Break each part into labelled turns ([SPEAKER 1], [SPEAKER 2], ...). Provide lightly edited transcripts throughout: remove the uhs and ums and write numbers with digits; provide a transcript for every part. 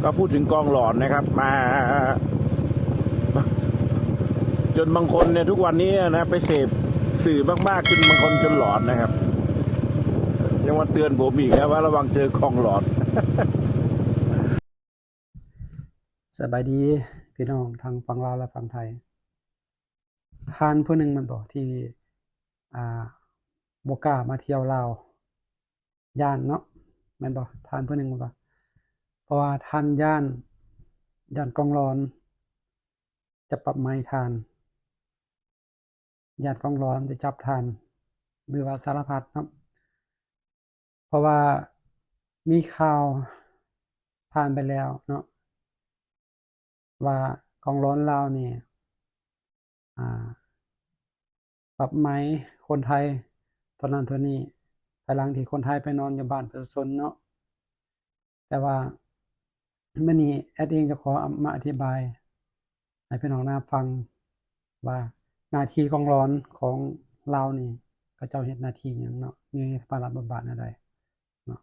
[SPEAKER 1] ก็พูดถึงกองหลอนนะครับมาจนบางคนเนี่ยทุกวันนี้นะไปเสพสื่อมากๆจนบางคนจนหลอนนะครับยังมาเตือนผมอีกนะว่าระวังเจอกองหลอน
[SPEAKER 2] สบายดีพี่น้องทางฝั่งลาวและฝั่งไทยทานผู้หนึ่งมันบอกที่บ่กล้ามาเที่ยวลาวย่านเนาะแม่นบ่ทานผู้หนึ่งมันบ่เพราะว่าทานย่านกองร้อนจะปรับไม้ทานย่านกองร้อนจะจับทานหรือว่าสารพัดเนาะเพราะว่ามีข่าวผ่านไปแล้วเนาะว่ากองร้อนลาวนี่ปรับไหมคนไทยตอนนั้นเท่านี้ภายหลังที่คนไทยไปนอนอยู่บ้านประชาชนเนาะแต่ว่ามื้อนี้แอดเองจะขอมาอธิบายให้พี่น้องฟังว่าหน้าที่กองร้อนของลาวนี่เขาเจ้าเฮ็ดหน้าที่หยังเนาะมีภาระบทบาทแนวใดเนาะ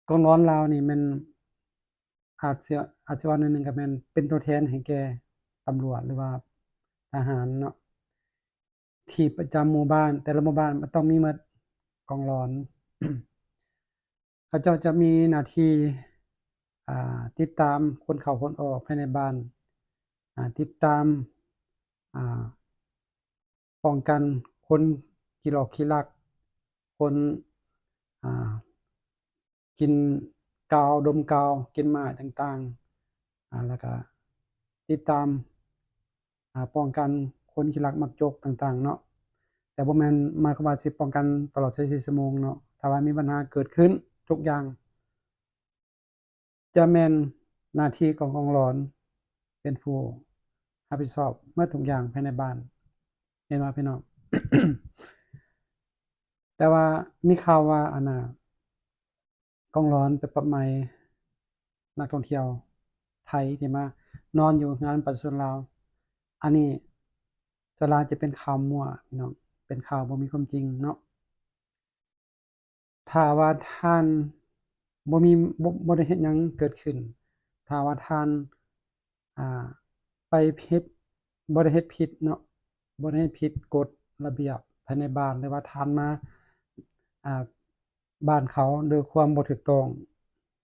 [SPEAKER 2] กองร้อนลาวนี่มันอาจสิว่าหนึ่งก็แม่นเป็นตัวแทนให้แก่ตำรวจหรือว่าทหารเนาะที่ประจำหมู่บ้านแต่ละหมู่บ้านมันต้องมีหมดกองร้อน เขาเจ้าจะมีหน้าที่ติดตามคนเข้าคนออกภายในบ้านติดตามป้องกันคนขี้หลอกขี้ลักคนกินกาวดมกาวกินไม้ต่างๆแล้วก็ติดตามป้องกันคนขี้ลักมักจกต่างๆเนาะแต่บ่แม่นหมายความว่าสิป้องกันตลอด24ชั่วโมงเนาะถ้าว่ามีปัญหาเกิดขึ้นทุกอย่างจะแม่นหน้าที่ของกองร้อนเป็นผู้รับผิดชอบเมื่อทุกอย่างภายในบ้านเห็นบ่พี่น้อง แต่ว่ามีข่าวว่ากองร้อนไปปรับใหม่นักท่องเที่ยวไทยที่มานอนอยู่งานประชาชนลาวอันนี้ส่วนหลายจะเป็นข่าวมั่วพี่น้องเป็นข่าวบ่มีความจริงเนาะถ้าว่าท่านบ่ได้เฮ็ดหยังเกิดขึ้นถ้าว่าท่านไปผิดบ่ได้เฮ็ดผิดเนาะบ่ได้เฮ็ดผิดกฎระเบียบภายในบ้านหรือว่าท่านมาบ้านเขาโดยความบ่ถูกต้อง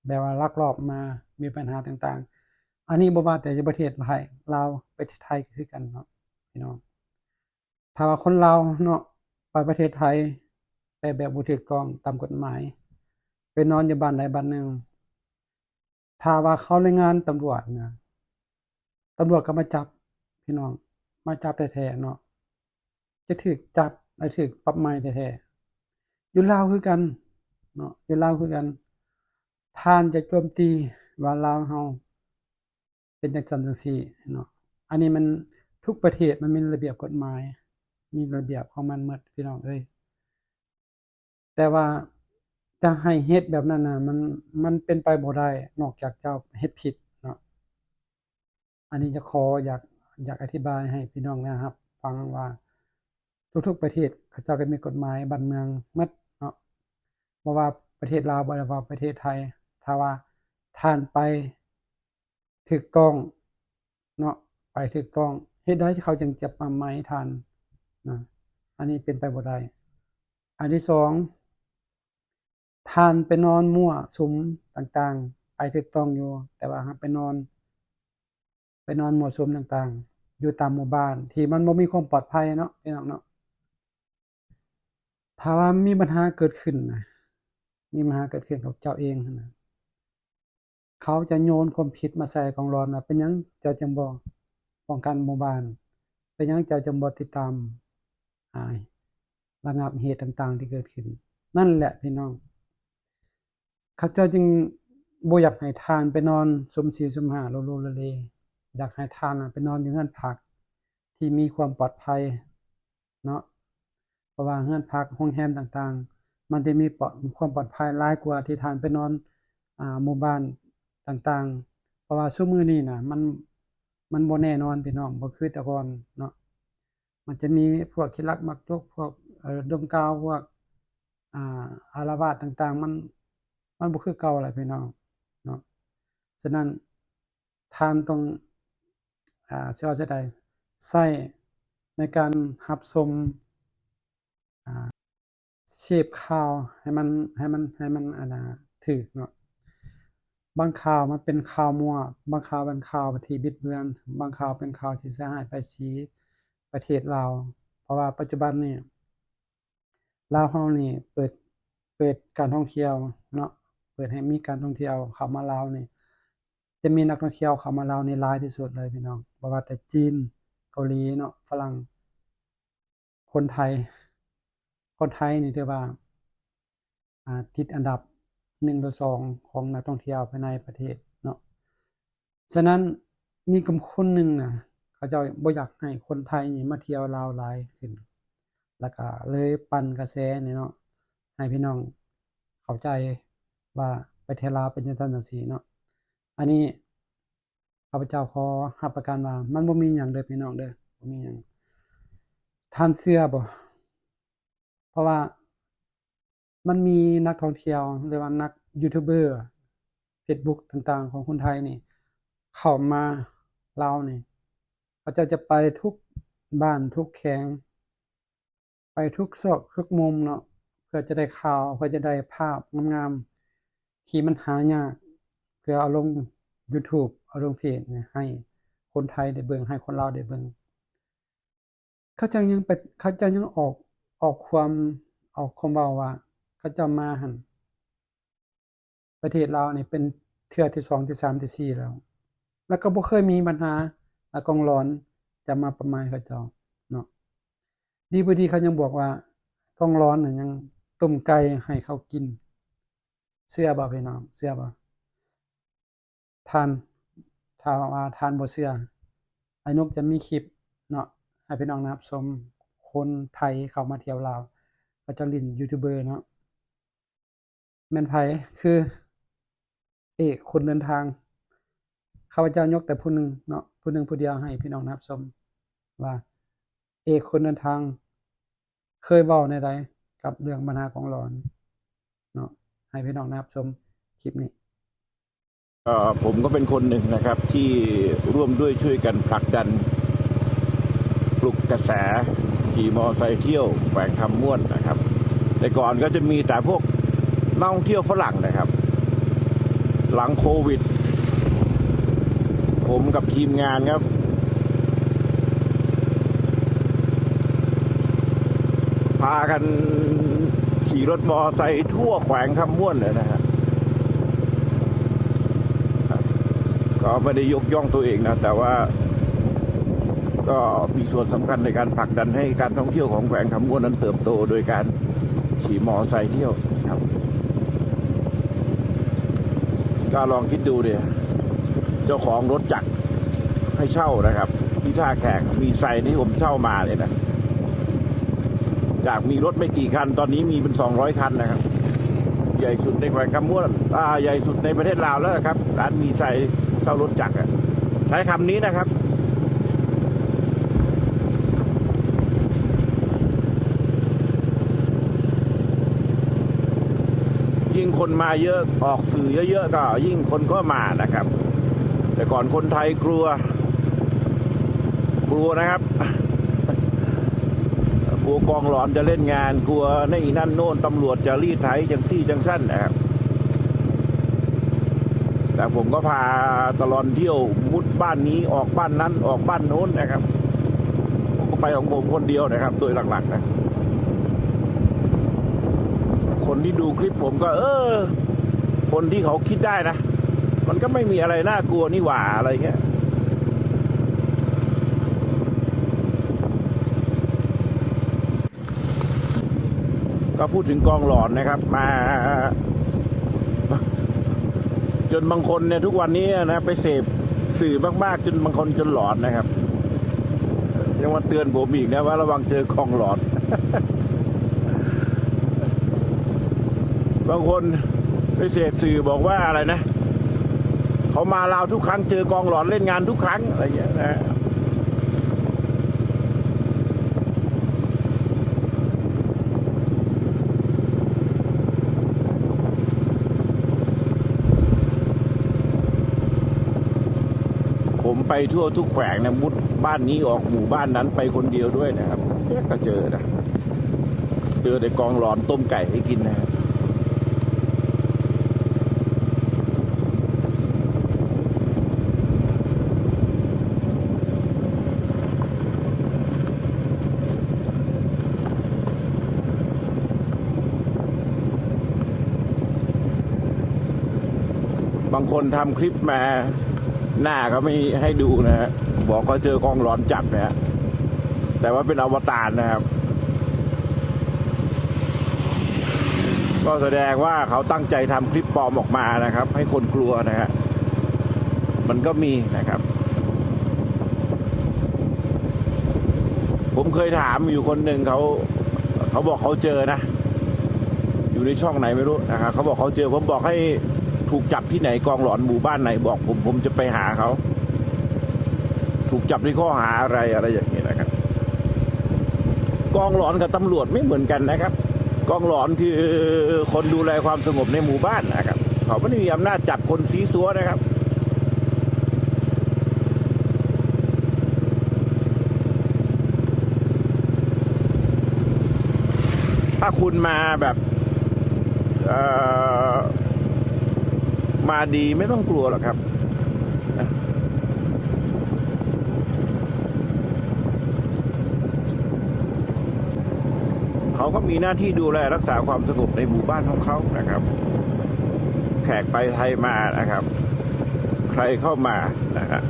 [SPEAKER 2] แบบว่าลักลอบมามีปัญหาต่างๆอันนี้บ่ว่าแต่อยู่ประเทศไทยลาวประเทศไทยก็คือกันเนาะพี่น้องถ้าว่าคนลาวเนาะไปประเทศไทยไปแบบบ่ถูกต้องตามกฎหมายไปนอนอยู่บ้านใดบ้านหนึ่งถ้าว่าเขารายงานตำรวจนะตำรวจก็มาจับพี่น้องมาจับแท้ๆเนาะจะถูกจับและถูกปรับใหม่แท้ๆอยู่ลาวคือกันเนาะอยู่ลาวคือกันท่านจะโจมตีว่าลาวเฮาเป็นจังซั่นจังซี่เนาะอันนี้มันทุกประเทศมันมีระเบียบกฎหมายมีระเบียบของมันหมดพี่น้องเอ้ยแต่ว่าจะให้เฮ็ดแบบนั้นน่ะมันเป็นไปบ่ได้นอกจากเจ้าเฮ็ดผิดเนาะอันนี้จะขออยากอธิบายให้พี่น้องนะครับฟังว่าทุกๆประเทศเขาเจ้าก็มีกฎหมายบ้านเมืองหมดเนาะบ่ว่าประเทศลาวบ่ว่าประเทศไทยถ้าว่าท่านไปถูกต้องเนาะไปถูกต้องเฮ็ดใดเขาจึงจะปรับใหม่ท่านนะอันนี้เป็นไปบ่ได้อันที่สองท่านไปนอนมั่วสุมต่างๆไปถูกต้องอยู่แต่ว่าไปนอนมั่วสุมต่างๆอยู่ตามหมู่บ้านที่มันบ่มีความปลอดภัยเนาะพี่น้องเนาะถ้าว่ามีปัญหาเกิดขึ้นนะมีปัญหาเกิดขึ้นกับเจ้าเองนะเขาจะโยนความผิดมาใส่กองร้อนว่าเป็นหยังเจ้าจังบ่ป้องกันหมู่บ้านเป็นหยังเจ้าจังบ่ติดตามอ่าระงับเหตุต่างๆที่เกิดขึ้นนั่นแหละพี่น้องเขาเจ้าจึงบ่อยากให้ท่านไปนอนสุ่ม4สุ่ม5โลโลเลอยากให้ท่านไปนอนอยู่เรือนพักที่มีความปลอดภัยเนาะเพราะว่าเรือนพักโรงแรมต่างๆมันจะมีความปลอดภัยหลายกว่าที่ท่านไปนอนหมู่บ้านต่างๆเพราะว่าซุมื้อนี้น่ะมันบ่แน่นอนพี่น้องบ่คือแต่ก่อนเนาะมันจะมีพวกขี้ลักมักจกพวกดมกาวพวกอาละวาดต่างๆมันบ่คือเก่าแล้วพี่น้องเนาะ ฉะนั้นท่านต้องสิว่าจั่งใดใช้ในการรับชมเสพข่าวให้มันถูกเนาะบางข่าวมันเป็นข่าวมั่วบางข่าวเป็นข่าวที่บิดเบือนบางข่าวเป็นข่าวที่เสียหายภาษีประเทศลาวเพราะว่าปัจจุบันนี้ลาวเรานี่เปิดการท่องเที่ยวเนาะเปิดให้มีการท่องเที่ยวเข้ามาลาวนี่จะมีนักท่องเที่ยวเข้ามาลาวนี่หลายที่สุดเลยพี่น้องบ่ว่าแต่จีนเกาหลีเนาะฝรั่งคนไทยนี่ถือว่าติดอันดับ1หรือ2ของนักท่องเที่ยวภายในประเทศเนาะฉะนั้นมีกลุ่มคนหนึ่งน่ะเขาเจ้าบ่อยากให้คนไทยนี่มาเที่ยวลาวหลายขึ้นแล้วก็เลยปั่นกระแสนี่เนาะให้พี่น้องเข้าใจว่าประเทศลาวเป็นจังซั่นจังซี่เนาะอันนี้ข้าพเจ้าขอรับประกันว่ามันบ่มีหยังเด้อพี่น้องเด้อบ่มีหยังท่านเชื่อบ่เพราะว่ามันมีนักท่องเที่ยวหรือว่านักยูทูบเบอร์ Facebook ต่างๆของคนไทยนี่เข้ามาลาวนี่เขาเจ้าจะไปทุกบ้านทุกแขวงไปทุกซอกทุกมุมเนาะเพื่อจะได้ข่าวเพื่อจะได้ภาพงามๆที่มันหายากเพื่อเอาลง YouTube เอาลงเพจเนี่ยให้คนไทยได้เบิ่งให้คนลาวได้เบิ่งเขาเจ้ายังออกความเว้าว่าเขาเจ้ามาหั่นประเทศลาวนี่เป็นเทื่อที่2ที่3ที่4แล้วก็บ่เคยมีปัญหากองร้อนจะมาประมาณเขาเจ้าเนาะดีบ่ดีเขายังบอกว่ากองร้อนน่ะยังต้มไก่ให้เขากินเชื่อบ่พี่น้องเชื่อบ่ท่านถ้าว่าท่านบ่เชื่ออ้ายนกจะมีคลิปเนาะให้พี่น้องรับชมคนไทยเข้ามาเที่ยวลาวเขาเจ้าลิ้นยูทูบเบอร์เนาะแม่นไผคือเอกคนเดินทางข้าพเจ้ายกแต่ผู้หนึ่งเนาะผู้หนึ่งผู้เดียวให้พี่น้องรับชมว่าเอกคนเดินทางเคยเว้าแนวใดกับเรื่องปัญหาของหลอนเนาะให้พี่น้องรับชมคลิปนี้
[SPEAKER 1] ผมก็เป็นคนหนึ่งนะครับที่ร่วมด้วยช่วยกันผลักดันปลุกกระแสขี่มอไซค์เที่ยวแขวงคำม่วนนะครับแต่ก่อนก็จะมีแต่พวกนักท่องเที่ยวฝรั่งนะครับหลังโควิดผมกับทีมงานครับพากันขี่รถมอไซค์ทั่วแขวงคำม่วนเลยนะครับก็ไม่ได้ยกย่องตัวเองนะแต่ว่าก็มีส่วนสำคัญในการผลักดันให้การท่องเที่ยวของแขวงคำม่วนนั้นเติบโตโดยการขี่มอไซค์เที่ยวครับก็ลองคิดดูดิเจ้าของรถจักรให้เช่านะครับที่ท่าแขกมีไซค์ที่ผมเช่ามาเลยนะจากมีรถไม่กี่คันตอนนี้มีเป็น200 คันนะครับใหญ่สุดในแขวงคำม่วนใหญ่สุดในประเทศลาวแล้วครับร้านมีไซค์เช่ารถจักรใช้คำนี้นะครับยิ่งคนมาเยอะออกสื่อเยอะๆก็ยิ่งคนก็มานะครับแต่ก่อนคนไทยกลัวนะครับกลัวกองหลอนจะเล่นงานกลัวนั่นโน่นตำรวจจะรีดไถจังซี่จังสั้นนะครับแต่ผมก็พาตลอดเที่ยวมุดบ้านนี้ออกบ้านนั้นออกบ้านโน้นนะครับผมก็ไปของผมคนเดียวนะครับโดยหลักๆนะคนที่ดูคลิปผมก็คนที่เขาคิดได้นะมันก็ไม่มีอะไรน่ากลัวนี่หว่าอะไรเงี้ยก็พูดถึงกองหลอนนะครับมาจนบางคนเนี่ยทุกวันนี้นะไปเสพสื่อมากๆจนบางคนจนหลอนนะครับยังมาเตือนผมอีกนะว่าระวังเจอกองหลอน บางคนไปเสพสื่อบอกว่าอะไรนะเขามาลาวทุกครั้งเจอกองหลอนเล่นงานทุกครั้งอะไรอย่างเงี้ยนะ ผมไปทั่วทุกแขวงนะมุดบ้านนี้ออกหมู่บ้านนั้นไปคนเดียวด้วยนะครับก็เจอนะเจอแต่กองหลอนต้มไก่ให้กินนะครับบางคนทำคลิปมาหน้าก็ไม่ให้ดูนะฮะบอกก็เจอกองหลอนจับนะฮะแต่ว่าเป็นอวตารนะครับก็แสดงว่าเขาตั้งใจทำคลิปปลอมออกมานะครับ ให้คนกลัวนะฮะมันก็มีนะครับผมเคยถามอยู่คนหนึ่งเขาบอกเขาเจอนะอยู่ในช่องไหนไม่รู้นะครับเขาบอกเขาเจอผมบอกให้ถูกจับที่ไหนกองหลอนหมู่บ้านไหนบอกผมจะไปหาเขาถูกจับในข้อหาอะไรอย่างนี้นะครับกองหลอนกับตำรวจไม่เหมือนกันนะครับกองหลอนคือคนดูแลความสงบในหมู่บ้านนะครับเขาไม่ได้มีอำนาจจับคนซีซัวนะครับถ้าคุณมาแบบมาดีไม่ต้องกลัวหรอกครับเขาก็มีหน้าที่ดูแลรักษาความสงบในหมู่บ้านของเขานะครับแขกไปไทยมานะครับใครเข้ามานะครับ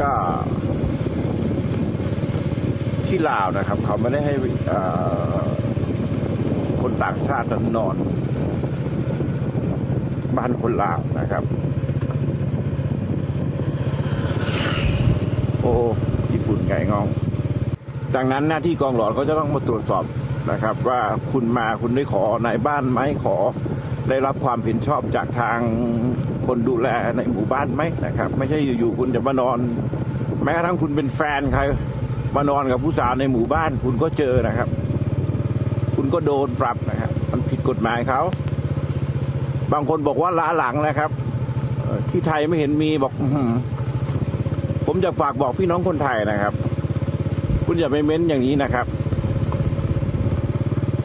[SPEAKER 1] ก็ที่ลาวนะครับเขาไม่ได้ให้คนต่างชาตินอนบ้านคนลาวนะครับโอ้ญี่ปุ่นไก่งองดังนั้นหน้าที่กองหลอนเขาจะต้องมาตรวจสอบนะครับว่าคุณมาคุณได้ขอนายบ้านไหมขอได้รับความเห็นชอบจากทางคนดูแลในหมู่บ้านไหมนะครับไม่ใช่อยู่ๆคุณจะมานอนแม้กระทั่งคุณเป็นแฟนใครมานอนกับผู้สาวในหมู่บ้านคุณก็เจอนะครับคุณก็โดนปรับนะครับมันผิดกฎหมายเขาบางคนบอกว่าล้าหลังนะครับที่ไทยไม่เห็นมีบอกผมจะฝากบอกพี่น้องคนไทยนะครับคุณอย่าไปเม้นอย่างนี้นะครับ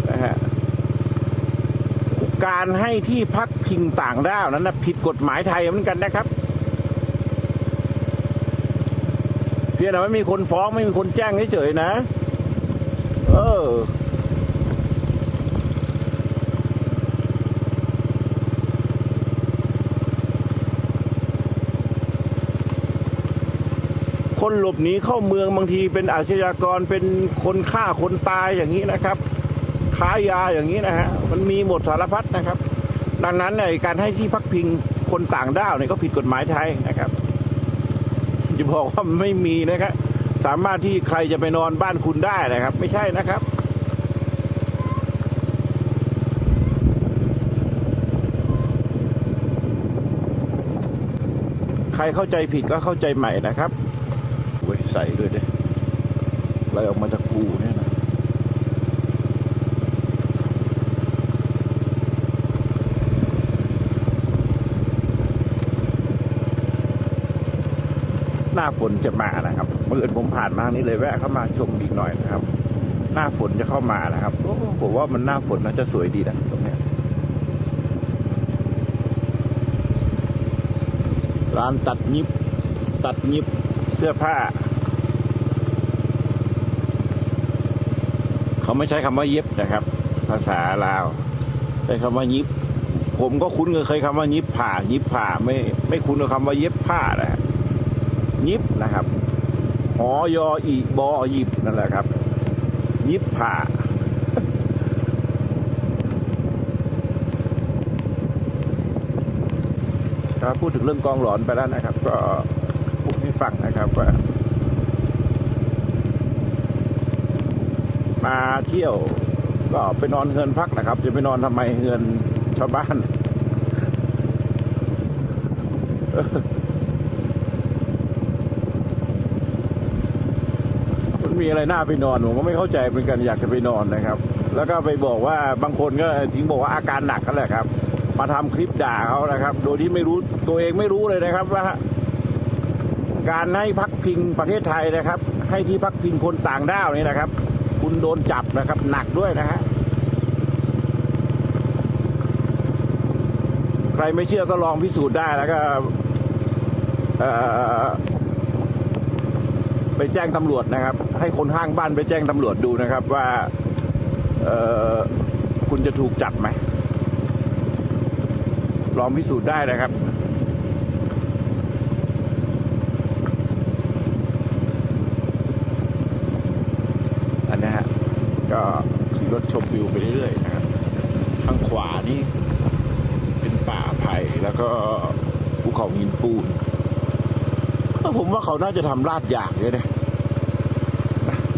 [SPEAKER 1] นะฮะการให้ที่พักพิงต่างด้าวนั้นนะผิดกฎหมายไทยเหมือนกันนะครับเพียงแต่ไม่มีคนฟ้องไม่มีคนแจ้งเฉยๆนะคนหลบหนีเข้าเมืองบางทีเป็นอาชญากรเป็นคนฆ่าคนตายอย่างนี้นะครับค้ายาอย่างนี้นะฮะมันมีหมดสารพัดนะครับดังนั้นในการให้ที่พักพิงคนต่างด้าวเนี่ยก็ผิดกฎหมายไทยนะครับจะบอกว่าไม่มีนะครับสามารถที่ใครจะไปนอนบ้านคุณได้นะครับไม่ใช่นะครับใครเข้าใจผิดก็เข้าใจใหม่นะครับใส่ด้วยเด้ไหลออกมาจากภูเนี่ยนะหน้าฝนจะมานะครับเมื่อผมผ่านมานี้เลยแวะเข้ามาชมอีกหน่อยนะครับหน้าฝนจะเข้ามานะครับผมว่ามันหน้าฝนน่าจะสวยดีนะตรงนี้ร้านตัดยิบเสื้อผ้าเขาไม่ใช้คำว่าเย็บนะครับภาษาลาวใช้คำว่ายิบผมก็คุ้นเคยคำว่ายิบผ้าไม่คุ้นกับคำว่าเย็บผ้านะยิบนะครับหอยออีบอยิบนั่นแหละครับยิบผ้าก็พูดถึงเรื่องกองหลอนไปแล้วนะครับก็พูดให้ฟังนะครับว่ามาเที่ยวก็ไปนอนเฮือนพักนะครับจะไปนอนทำไมเฮือนชาวบ้าน มันมีอะไรน่าไปนอนผมก็ไม่เข้าใจเหมือนกันอยากจะไปนอนนะครับ แล้วก็ไปบอกว่าบางคนก็ถึงบอกว่าอาการหนักกันแหละครับ มาทำคลิปด่าเขานะครับ โดยที่ไม่รู้ตัวเองไม่รู้เลยนะครับว่า การให้พักพิงประเทศไทยนะครับ ให้ที่พักพิงคนต่างด้าวนี่นะครับ คุณโดนจับนะครับ หนักด้วยนะฮะใครไม่เชื่อก็ลองพิสูจน์ได้แล้วก็ไปแจ้งตำรวจนะครับ ให้คนข้างบ้านไปแจ้งตำรวจดูนะครับว่าคุณจะถูกจับไหมลองพิสูจน์ได้นะครับอันนี้ฮะก็ขี่รถชมวิวไปเรื่อยๆนะครับทางขวานี่เป็นป่าไผ่แล้วก็ภูเขาหินปูนผมว่าเขาน่าจะทำลาดยางเลยนะ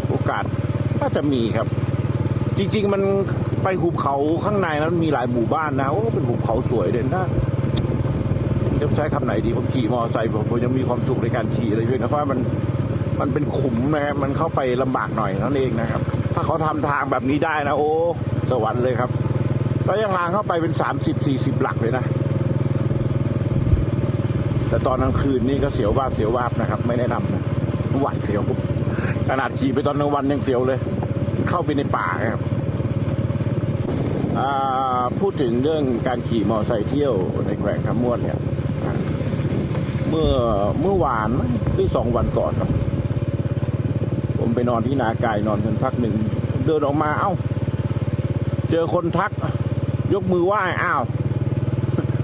[SPEAKER 1] โอกาสน่าจะมีครับ จริงๆมันไปหุบเขาข้างในนั้นมีหลายหมู่บ้านนะโอ้เป็นหุบเขาสวยเด่นนะจะใช้คำไหนดีผมขี่มอเตอร์ไซค์ผมยังมีความสุขในการขี่เลยด้วยนะเพราะมันเป็นขุมนะครับมันเข้าไปลำบากหน่อยนั่นเองนะครับ ถ้าเขาทำทางแบบนี้ได้นะโอ้สวรรค์เลยครับระยะทางเข้าไปเป็น30-40หลักเลยนะแต่ตอนกลางคืนนี่ก็เสียววาบนะครับไม่แนะนำนะหวาดเสียวขนาดขี่ไปตอนกลางวันยังเสียวเลยเข้าไปในป่าครับพูดถึงเรื่องการขี่มอเตอร์ไซค์เที่ยวในแขวงคำม่วนเนี่ยเมื่อวานหรือ2 วันก่อนครับผมไปนอนที่นาไก่นอนกันพักหนึ่งเดินออกมาเอ้าเจอคนทักยกมือไหว้อ้าว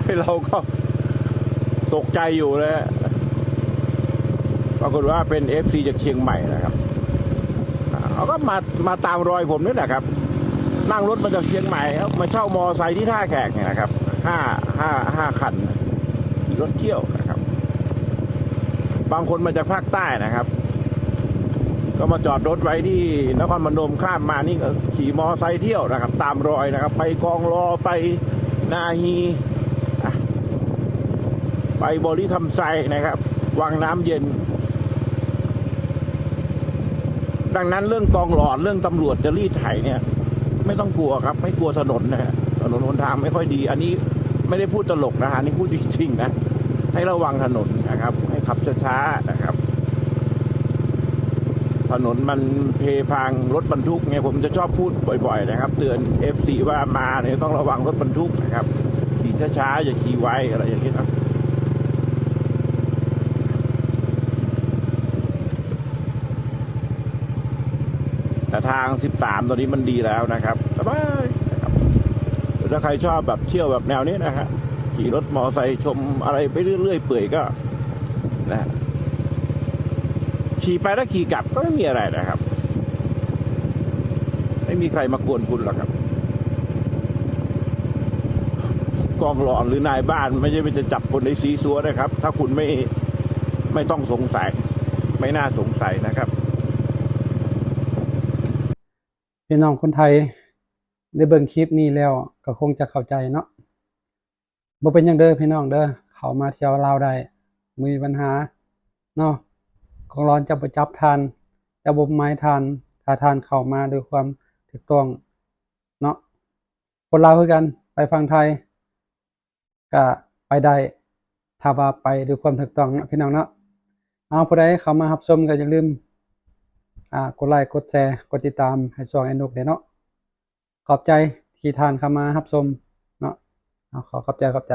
[SPEAKER 1] ให้เราก็ตกใจอยู่เลยปรากฏว่าเป็น FC จากเชียงใหม่นะครับเขาก็มาตามรอยผมนี่แหละครับนั่งรถมาจากเชียงใหม่ครับมาเช่ามอไซค์ที่ท่าแขกเนี่ยนะครับห้าคันขี่รถเที่ยวนะครับบางคนมาจากภาคใต้นะครับก็มาจอดรถไว้ที่นครพนมข้ามมานี่ก็ขี่มอไซค์เที่ยวนะครับตามรอยนะครับไปกองรอไปนาฮีไปบริธรรมไซนะครับวังน้ำเย็นดังนั้นเรื่องกองหลอดเรื่องตำรวจจะรีดไถเนี่ยไม่ต้องกลัวครับไม่กลัวถนนนะฮะถนนหนทางไม่ค่อยดีอันนี้ไม่ได้พูดตลกนะฮะนี่พูดจริงๆนะให้ระวังถนนนะครับให้ขับช้าๆนะครับถนนมันเพพังรถบรรทุกไงผมจะชอบพูดบ่อยๆนะครับเตือน FC ว่ามาเนี่ยต้องระวังรถบรรทุกนะครับขี่ช้าๆอย่าขี่ไวอะไรอย่างนี้นะแต่ทาง13ตอนนี้มันดีแล้วนะครับสบายนะครับถ้าใครชอบแบบเที่ยวแบบแนวนี้นะฮะขี่รถมอเตอร์ไซค์ชมอะไรไปเรื่อยๆเปื่อยก็นะขี่ไปแล้วขี่กลับก็ไม่มีอะไรนะครับไม่มีใครมากวนคุณหรอกครับกองหลอนหรือนายบ้านไม่ใช่ไปจะจับคนในซีซัวนะครับ ถ้าคุณไม่ต้องสงสัยไม่น่าสงสัยนะครับ
[SPEAKER 2] พี่น้องคนไทยได้เบิ่งคลิปนี้แล้วก็คงจะเข้าใจเนาะบ่เป็นหยังเด้อพี่น้องเด้อเข้ามาเที่ยวลาวได้มีปัญหาเนาะของร้อนจะบ่จับทานจะบ่หมายทานถ้าทานเข้ามาด้วยความถูกต้องเนาะคนลาวคือกันไปฝั่งไทยก็ไปได้ถ้าว่าไปด้วยความถูกต้องนะพี่น้องเนาะเอาผู้ใดเข้ามารับชมก็อย่าลืมกดไลค์กดแชร์กดติดตามให้ช่องไอ้นกเด้อเนาะขอบใจที่ท่านเข้ามารับชมเนาะขอบใจ